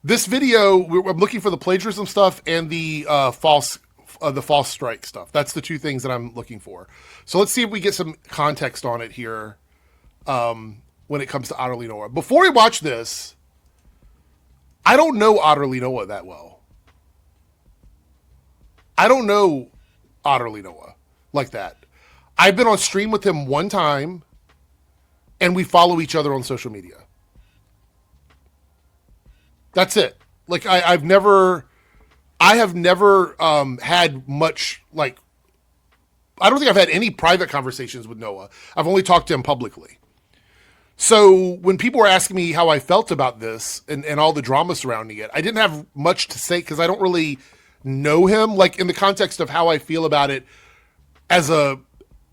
This video, I'm looking for the plagiarism stuff and the false strike stuff. That's the two things that I'm looking for. So let's see if we get some context on it here when it comes to OtterlyNoah. Before we watch this, I don't know OtterlyNoah that well. I don't know OtterlyNoah like that. I've been on stream with him one time, and we follow each other on social media. That's it. Like I have never had much, like, I don't think I've had any private conversations with Noah. I've only talked to him publicly. So when people were asking me how I felt about this and all the drama surrounding it, I didn't have much to say because I don't really know him, like in the context of how I feel about it as a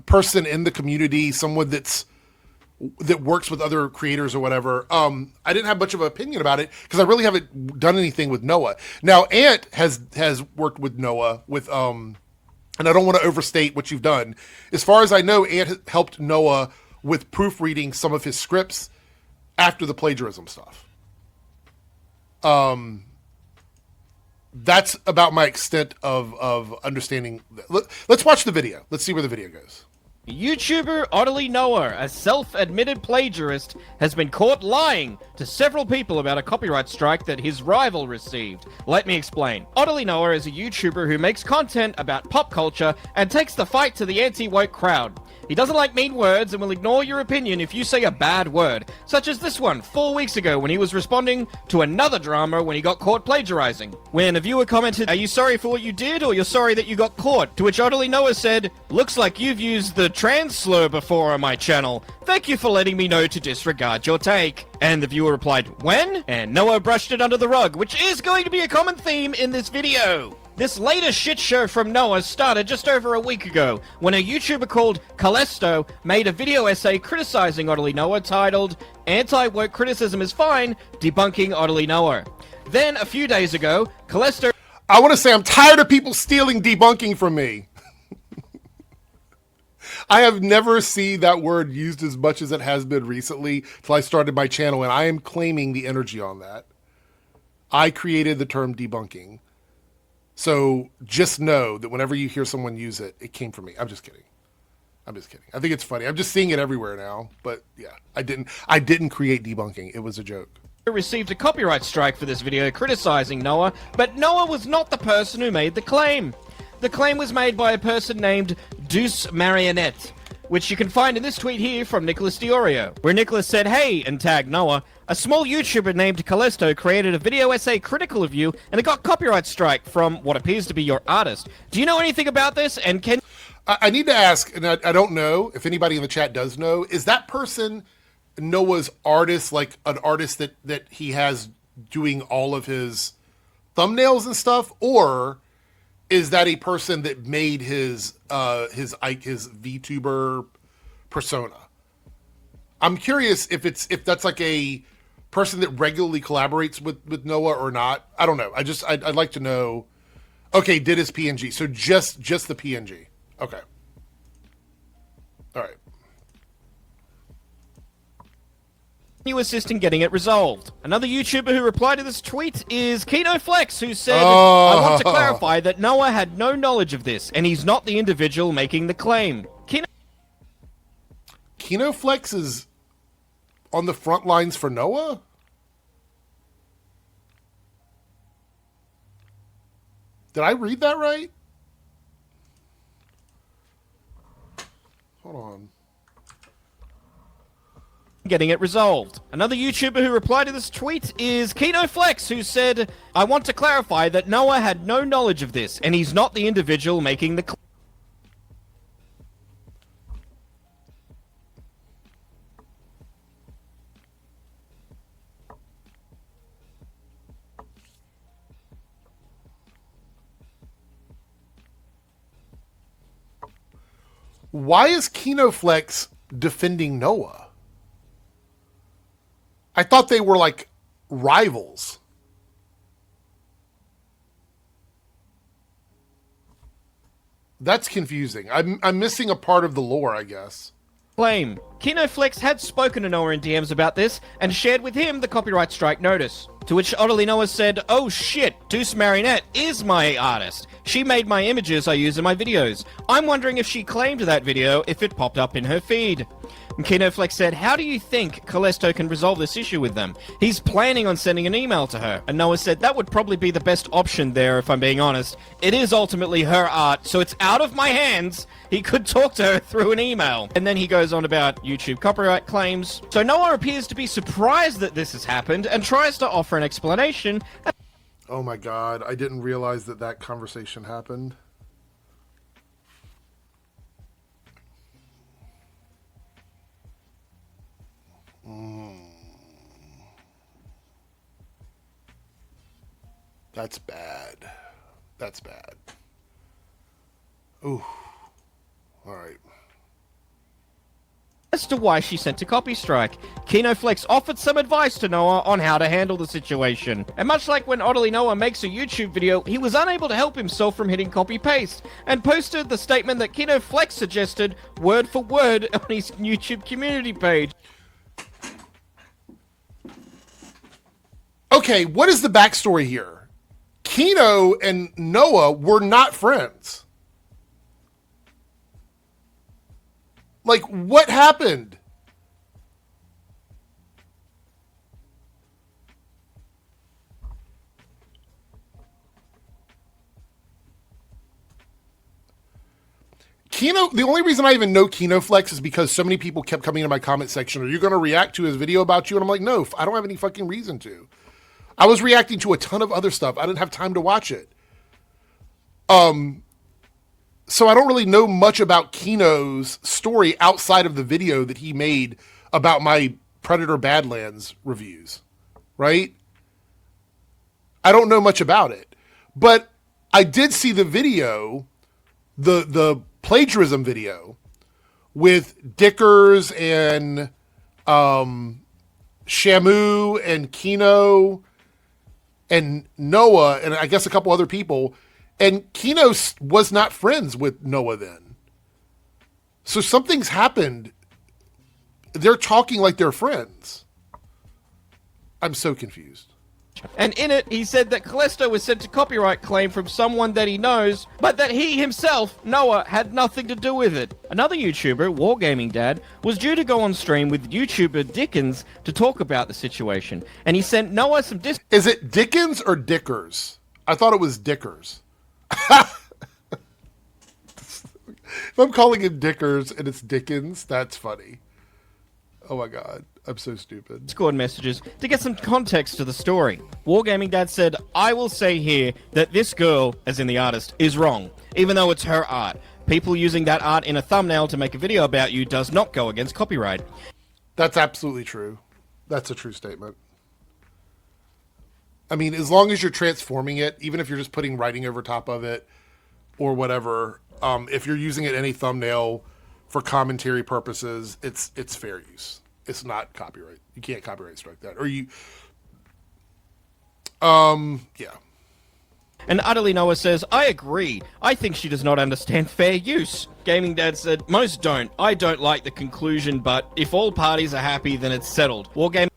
person in the community, someone that works with other creators or whatever. I didn't have much of an opinion about it because I really haven't done anything with Noah. Now, Ant has worked with Noah with, and I don't want to overstate what you've done. As far as I know, Ant helped Noah with proofreading some of his scripts after the plagiarism stuff. That's about my extent of understanding. Let's watch the video. Let's see where the video goes. YouTuber OtterlyNoah, a self-admitted plagiarist, has been caught lying to several people about a copyright strike that his rival received. Let me explain. OtterlyNoah is a YouTuber who makes content about pop culture and takes the fight to the anti-woke crowd. He doesn't like mean words and will ignore your opinion if you say a bad word, such as this one 4 weeks ago when he was responding to another drama when he got caught plagiarizing. When a viewer commented, "Are you sorry for what you did, or you're sorry that you got caught?" To which OtterlyNoah said, "Looks like you've used the trans slur before on my channel. Thank you for letting me know to disregard your take." And the viewer replied, "When?" And Noah brushed it under the rug, which is going to be a common theme in this video. This latest shit show from Noah started just over a week ago, when a YouTuber called Callisto made a video essay criticizing OtterlyNoah titled, "Anti-Woke Criticism is Fine, Debunking OtterlyNoah." Then, a few days ago, Callisto... I want to say I'm tired of people stealing debunking from me. I have never seen that word used as much as it has been recently till I started my channel, and I am claiming the energy on that. I created the term debunking. So just know that whenever you hear someone use it, it came from me. I'm just kidding. I think it's funny. I'm just seeing it everywhere now. But yeah, I didn't create debunking. It was a joke. Received a copyright strike for this video criticizing Noah, but Noah was not the person who made the claim. The claim was made by a person named Deuce Marionette, which you can find in this tweet here from Nicholas Diorio, where Nicholas said, "Hey," and tagged Noah, "A small YouTuber named Callisto created a video essay critical of you, and it got copyright strike from what appears to be your artist. Do you know anything about this, and can..." I need to ask, and I don't know if anybody in the chat does know, is that person Noah's artist, like an artist that he has doing all of his thumbnails and stuff, or is that a person that made his VTuber persona? I'm curious if that's like a person that regularly collaborates with Noah or not. I don't know. I'd like to know. Okay, did his PNG. So just the PNG. Okay. All right. You assist in getting it resolved. Another YouTuber who replied to this tweet is KinoFlex, who said, "I want to clarify that Noah had no knowledge of this, and he's not the individual making the claim." KinoFlex is on the front lines for Noah? Did I read that right? Hold on. Getting it resolved. Another YouTuber who replied to this tweet is KinoFlex, who said, "I want to clarify that Noah had no knowledge of this, and he's not the individual making the claim." Why is KinoFlex defending Noah? I thought they were like rivals. That's confusing. I'm missing a part of the lore, I guess. Claim. KinoFlex had spoken to Noah in DMs about this and shared with him the copyright strike notice. To which OtterlyNoah said, "Oh shit, Deuce Marinette is my artist. She made my images I use in my videos. I'm wondering if she claimed that video if it popped up in her feed." And KinoFlex said, "How do you think Callisto can resolve this issue with them? He's planning on sending an email to her." And Noah said, "That would probably be the best option there, if I'm being honest. It is ultimately her art, so it's out of my hands. He could talk to her through an email." And then he goes on about YouTube copyright claims. So Noah appears to be surprised that this has happened and tries to offer an explanation. Oh my God, I didn't realize that that conversation happened. That's bad. That's bad. Ooh. All right. As to why she sent a copy strike, KinoFlex offered some advice to Noah on how to handle the situation. And much like when OtterlyNoah makes a YouTube video, he was unable to help himself from hitting copy-paste, and posted the statement that KinoFlex suggested word for word on his YouTube community page. Okay, what is the backstory here? Kino and Noah were not friends. Like, what happened? Kino, the only reason I even know KinoFlex is because so many people kept coming into my comment section, "Are you going to react to his video about you?" And I'm like, no, I don't have any fucking reason to. I was reacting to a ton of other stuff. I didn't have time to watch it. So I don't really know much about Kino's story outside of the video that he made about my Predator Badlands reviews, right? I don't know much about it, but I did see the video, the plagiarism video with Dickers and Shamu and Kino and Noah and I guess a couple other people. And Kino was not friends with Noah then. So something's happened. They're talking like they're friends. I'm so confused. And in it, he said that Callisto was sent a copyright claim from someone that he knows, but that he himself, Noah, had nothing to do with it. Another YouTuber, Wargaming Dad, was due to go on stream with YouTuber Dickens to talk about the situation. And he sent Noah some Is it Dickens or Dickers? I thought it was Dickers. If I'm calling him Dickers and it's Dickens, that's funny. Oh my God, I'm so stupid. Discord messages to get some context to the story. Wargaming Dad said, "I will say here that this girl, as in the artist, is wrong, even though it's her art. People using that art in a thumbnail to make a video about you does not go against copyright." That's absolutely true. That's a true statement. I mean, as long as you're transforming it, even if you're just putting writing over top of it or whatever, if you're using it in any thumbnail for commentary purposes, it's fair use. It's not copyright. You can't copyright strike that. Or you, yeah. And OtterlyNoah says, "I agree. I think she does not understand fair use." Gaming Dad said, "Most don't. I don't like the conclusion, but if all parties are happy, then it's settled." Wargaming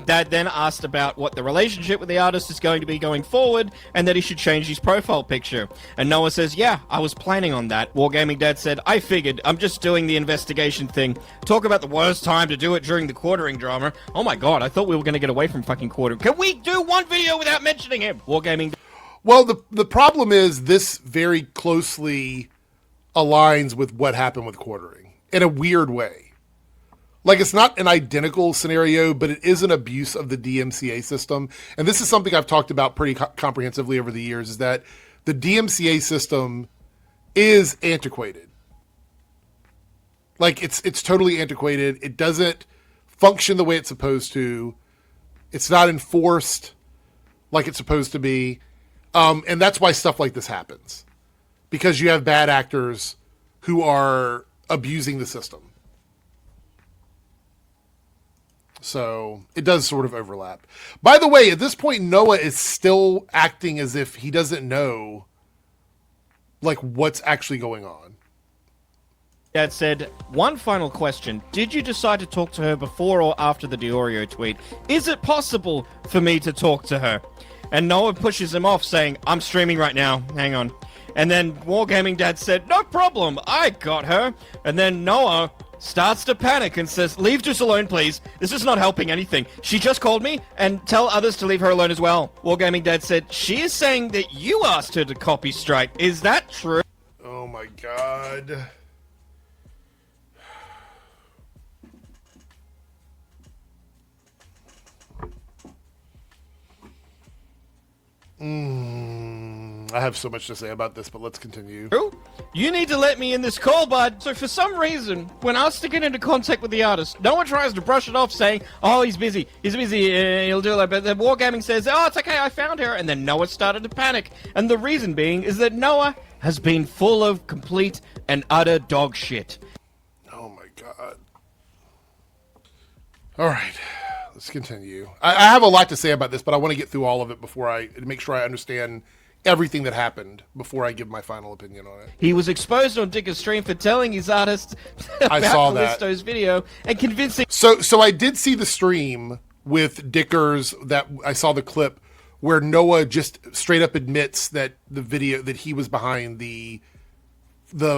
Dad then asked about what the relationship with the artist is going to be going forward, and that he should change his profile picture. And Noah says, "Yeah, I was planning on that." Wargaming Dad said, "I figured. I'm just doing the investigation thing. Talk about the worst time to do it during the quartering drama. Oh my God, I thought we were going to get away from fucking quartering. Can we do one video without mentioning him?" Wargaming. Well, the problem is this very closely aligns with what happened with quartering in a weird way. Like, it's not an identical scenario, but it is an abuse of the DMCA system. And this is something I've talked about pretty comprehensively over the years, is that the DMCA system is antiquated. Like, it's totally antiquated. It doesn't function the way it's supposed to. It's not enforced like it's supposed to be. And that's why stuff like this happens. Because you have bad actors who are abusing the system. So it does sort of overlap. By the way, at this point, Noah is still acting as if he doesn't know, like, what's actually going on. Dad said, one final question. Did you decide to talk to her before or after the Diorio tweet? Is it possible for me to talk to her? And Noah pushes him off, saying, I'm streaming right now. Hang on. And then Wargaming Dad said, no problem. I got her. And then Noah starts to panic and says, leave Juice alone, please. This is not helping anything. She just called me, and tell others to leave her alone as well. Wargaming Dad said, she is saying that you asked her to copy strike. Is that true? Oh my god. I have so much to say about this, but let's continue. You need to let me in this call, bud. So for some reason, when I was to get into contact with the artist, no one tries to brush it off saying, oh, he's busy, he'll do that. But the Wargaming says, oh, it's okay, I found her. And then Noah started to panic. And the reason being is that Noah has been full of complete and utter dog shit. Oh my god. All right. Let's continue. I have a lot to say about this, but I want to get through all of it before I make sure I understand everything that happened before I give my final opinion on it. He was exposed on Dicker's stream for telling his artist about Callisto's video and convincing... So I did see the stream with Dicker's, that I saw the clip where Noah just straight up admits that the video, that he was behind the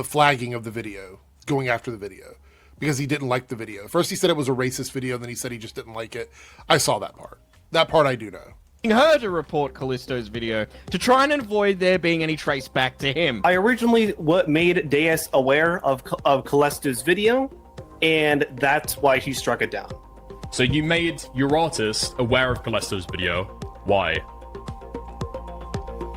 flagging of the video, going after the video, because he didn't like the video. First he said it was a racist video, then he said he just didn't like it. I saw that part. That part I do know. Her to report Callisto's video to try and avoid there being any trace back to him. I originally made Deus aware of Callisto's video, and that's why he struck it down. So you made your artist aware of Callisto's video. Why?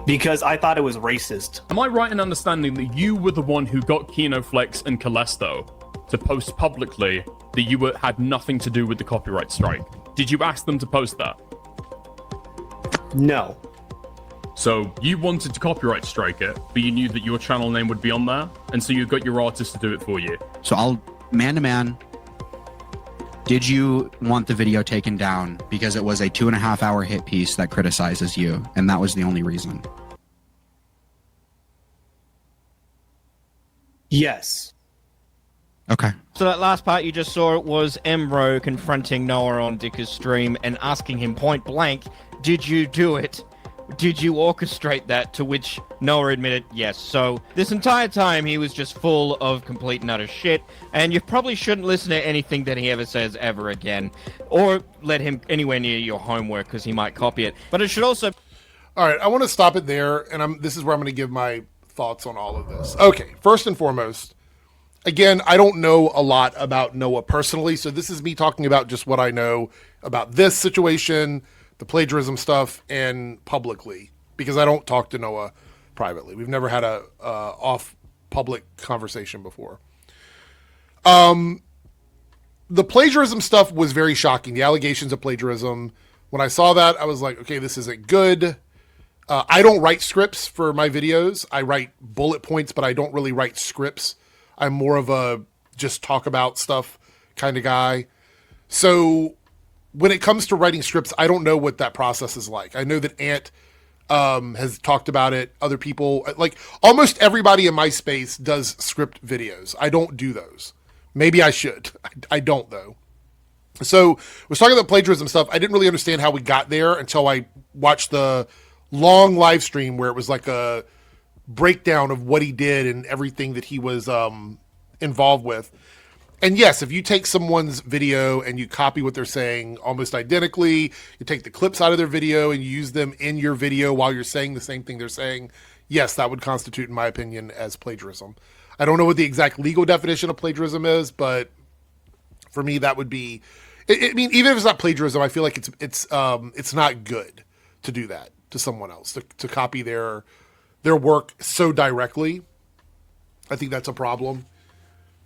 Because I thought it was racist. Am I right in understanding that you were the one who got Kinoflex and Callisto to post publicly that you had nothing to do with the copyright strike? Did you ask them to post that? No. So you wanted to copyright strike it, but you knew that your channel name would be on there, and so you got your artist to do it for you. So I'll man to man. Did you want the video taken down because it was a 2.5 hour hit piece that criticizes you, and that was the only reason? Yes. Okay. So that last part you just saw was Embro confronting Noah on Dicker's stream and asking him point blank, did you do it? Did you orchestrate that? To which Noah admitted yes. So this entire time he was just full of complete and utter shit, and you probably shouldn't listen to anything that he ever says ever again, or let him anywhere near your homework because he might copy it. But it should also... All right, I want to stop it there, and this is where I'm going to give my thoughts on all of this. Okay, first and foremost, again, I don't know a lot about Noah personally, so this is me talking about just what I know about this situation, the plagiarism stuff, and publicly, because I don't talk to Noah privately. We've never had a off public conversation before. The plagiarism stuff was very shocking. The allegations of plagiarism. When I saw that, I was like, okay, this isn't good. I don't write scripts for my videos. I write bullet points, but I don't really write scripts. I'm more of a just talk about stuff kind of guy. So when it comes to writing scripts, I don't know what that process is like. I know that Ant has talked about it. Other people, like almost everybody in my space does script videos. I don't do those. Maybe I should. I don't though. So I was talking about plagiarism stuff. I didn't really understand how we got there until I watched the long live stream where it was like a breakdown of what he did and everything that he was involved with. And yes, if you take someone's video and you copy what they're saying almost identically, you take the clips out of their video and you use them in your video while you're saying the same thing they're saying, yes, that would constitute, in my opinion, as plagiarism. I don't know what the exact legal definition of plagiarism is, but for me, that would be... I mean, even if it's not plagiarism, I feel like it's not good to do that to someone else, to copy their work so directly. I think that's a problem.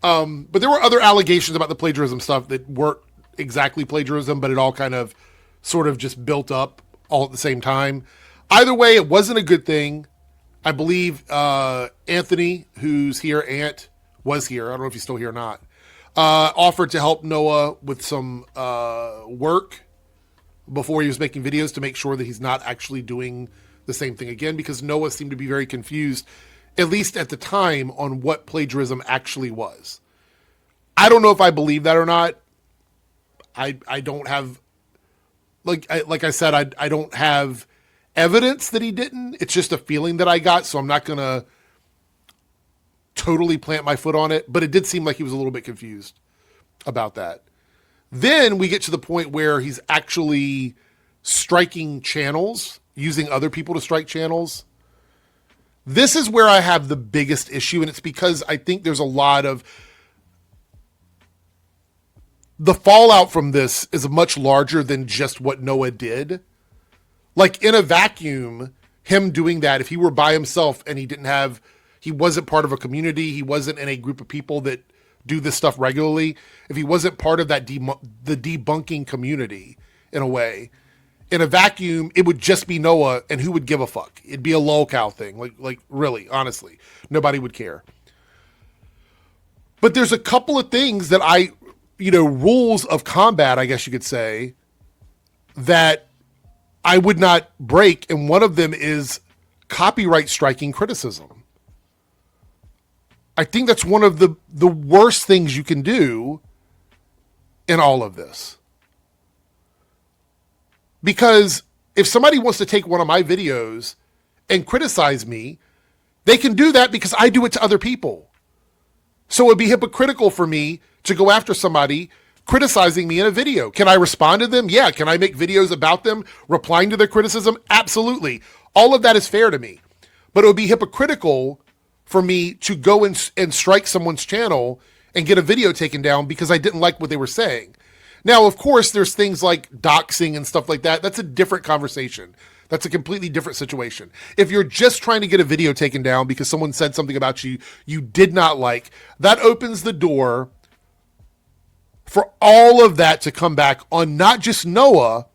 But there were other allegations about the plagiarism stuff that weren't exactly plagiarism, but it all kind of sort of just built up all at the same time. Either way, it wasn't a good thing. I believe Anthony, who's here, Ant, was here. I don't know if he's still here or not. Offered to help Noah with some work before he was making videos to make sure that he's not actually doing the same thing again, because Noah seemed to be very confused, at least at the time, on what plagiarism actually was. I don't know if I believe that or not. I don't have, like I said, I don't have evidence that he didn't. It's just a feeling that I got, so I'm not going to totally plant my foot on it. But it did seem like he was a little bit confused about that. Then we get to the point where he's actually striking channels, using other people to strike channels. This is where I have the biggest issue, and it's because I think there's a lot of the fallout from this is much larger than just what Noah did. Like in a vacuum, him doing that, if he were by himself and he wasn't part of a community, he wasn't in a group of people that do this stuff regularly, if he wasn't part of that the debunking community in a way, in a vacuum, it would just be Noah, and who would give a fuck? It'd be a lolcow thing. Like really, honestly, nobody would care. But there's a couple of things that rules of combat, I guess you could say, that I would not break. And one of them is copyright striking criticism. I think that's one of the worst things you can do in all of this. Because if somebody wants to take one of my videos and criticize me, they can do that because I do it to other people. So it would be hypocritical for me to go after somebody criticizing me in a video. Can I respond to them? Yeah. Can I make videos about them, replying to their criticism? Absolutely. All of that is fair to me. But it would be hypocritical for me to go and strike someone's channel and get a video taken down because I didn't like what they were saying. Now, of course, there's things like doxing and stuff like that. That's a different conversation. That's a completely different situation. If you're just trying to get a video taken down because someone said something about you did not like, that opens the door for all of that to come back on not just Noah,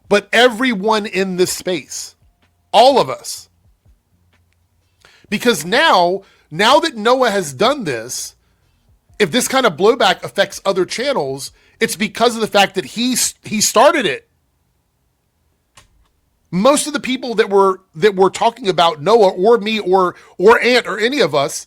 but everyone in this space. All of us. Because now that Noah has done this, if this kind of blowback affects other channels, it's because of the fact that he started it. Most of the people that were talking about Noah or me or Ant or any of us,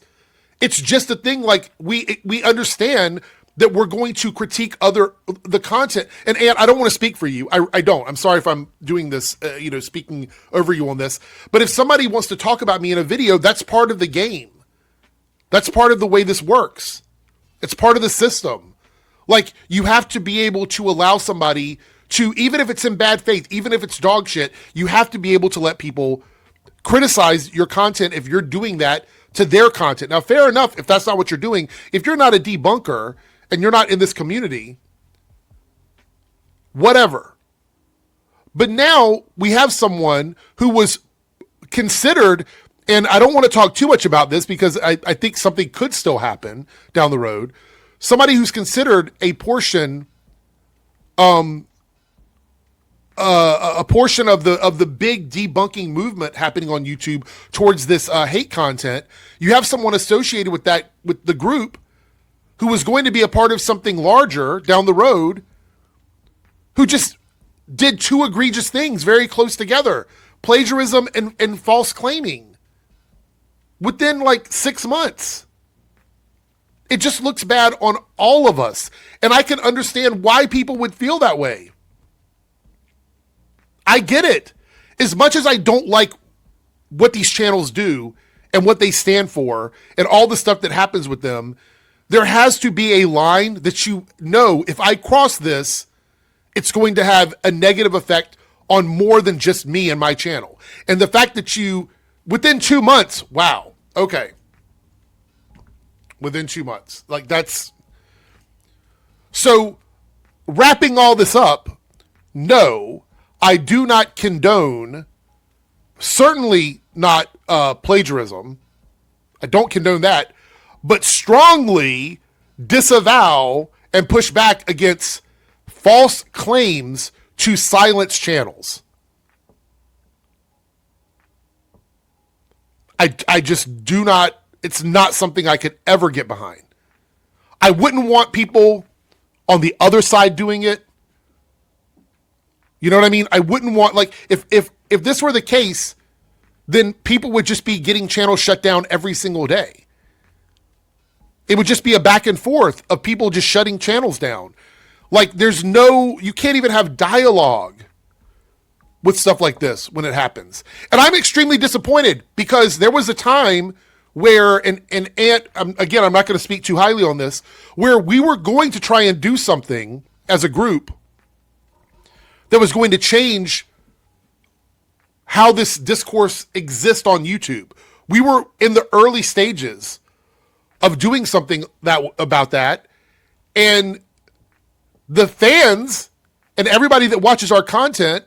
it's just a thing like we understand that we're going to critique the content. And Ant, I don't want to speak for you. I don't. I'm sorry if I'm doing this, speaking over you on this. But if somebody wants to talk about me in a video, that's part of the game. That's part of the way this works. It's part of the system. Like, you have to be able to allow somebody to, even if it's in bad faith, even if it's dog shit, you have to be able to let people criticize your content if you're doing that to their content. Now, fair enough, if that's not what you're doing, if you're not a debunker and you're not in this community, whatever. But now we have someone who was considered, and I don't want to talk too much about this because I think something could still happen down the road. Somebody who's considered a portion, a portion of the big debunking movement happening on YouTube towards this hate content. You have someone associated with the group who was going to be a part of something larger down the road, who just did two egregious things very close together: plagiarism and false claiming within like 6 months. It just looks bad on all of us. And I can understand why people would feel that way. I get it. As much as I don't like what these channels do and what they stand for and all the stuff that happens with them, there has to be a line that if I cross this, it's going to have a negative effect on more than just me and my channel. And the fact that within 2 months, wow, okay. Within 2 months. Like, that's... So, wrapping all this up, no, I do not condone, certainly not plagiarism. I don't condone that, but strongly disavow and push back against false claims to silence channels. I just do not... It's not something I could ever get behind. I wouldn't want people on the other side doing it. You know what I mean? I wouldn't want, like, if this were the case, then people would just be getting channels shut down every single day. it would just be a back and forth of people just shutting channels down. Like you can't even have dialogue with stuff like this when it happens. And I'm extremely disappointed because there was a time where, again, I'm not going to speak too highly on this, where we were going to try and do something as a group that was going to change how this discourse exists on YouTube. We were in the early stages of doing something about that, and the fans and everybody that watches our content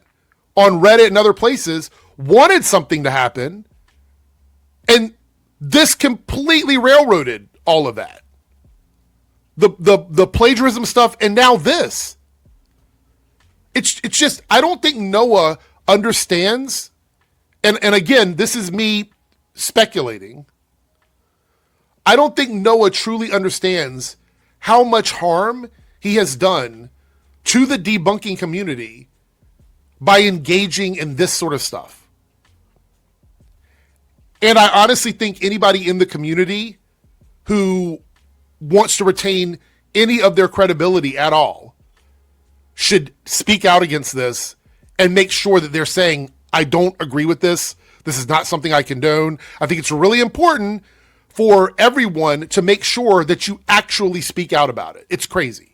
on Reddit and other places wanted something to happen, and this completely railroaded all of that. The plagiarism stuff, and now this. It's just, I don't think Noah understands, and again, this is me speculating. I don't think Noah truly understands how much harm he has done to the debunking community by engaging in this sort of stuff. And I honestly think anybody in the community who wants to retain any of their credibility at all should speak out against this and make sure that they're saying, I don't agree with this. This is not something I condone. I think it's really important for everyone to make sure that you actually speak out about it. It's crazy.